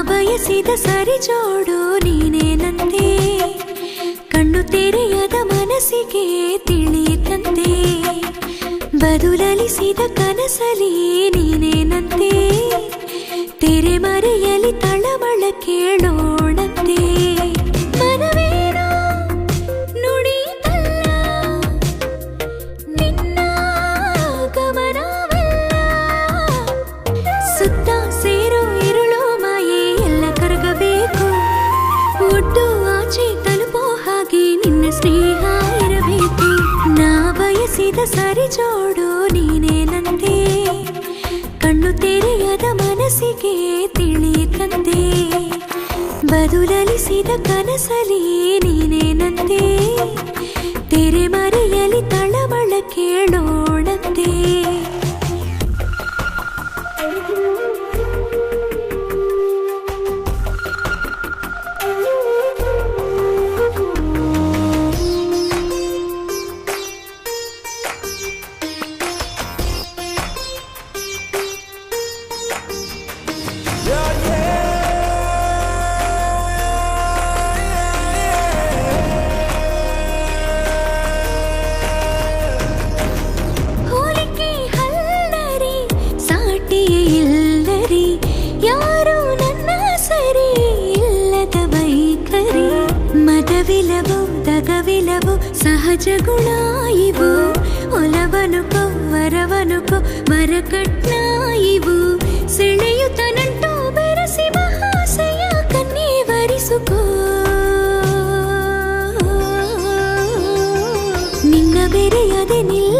ಬಯಸಿದ ಸರಿ ಜೋಡು ನೀನೇನಂತೆ ಕಣ್ಣು ತೆರೆಯದ ಮನಸ್ಸಿಗೆ ತಿಳಿತಂತೆ ಬದುಲಲಿಸಿದ ಕನಸಲಿ ನೀನೇನಂತೆ ತೆರೆ ಮರೆಯಲಿ ತಳಮಳ ಕೇಳೋಣಂತೆ ಮನವೇನೋ ನುಡಿತಲ್ಲ ನಿನ್ನ ಗಮನವಲ್ಲ ಸುತ್ತ ಸೇರೋ ಇರುಳು ಮಾಯೆ ಎಲ್ಲ ಕರಗಬೇಕು ಒಟ್ಟು ಆಚೆ ತಲುಪೋ ಹಾಗೆ ನಿನ್ನ ಸ್ನೇಹ ಇರಬೇಕು ನಾ ಬಯಸಿದ ಸರಿ ಜೋಡು ನೀನೇನಂತೆ ಕಣ್ಣು ತೆರೆಯದ ಮನಸ್ಸಿಗೆ ತಿಳಿತಂತೆ ಬದುಲಲಿಸಿದ ಕನಸಲಿ ನೀನೇನಂತೆ ತೆರೆ ಮರೆಯಲಿ ತಳಮಳ ಕೇಳೋಣಂತೆ ದಗವಿಲವು ಸಹಜ ಗುಣ ಇವು ಒಲವನುಕೋ ವರವನುಕೋ ಮರಕಟ್ನ ಇವು ಸೆಳೆಯುತ್ತ ನಂಟು ಬೆರೆಸಿ ಮಹಾಸಯ ಕನ್ನೇವರಿಸುಕೋ ನಿನ್ನ ಬೆರೆಯದೆ ನಿಲ್ಲ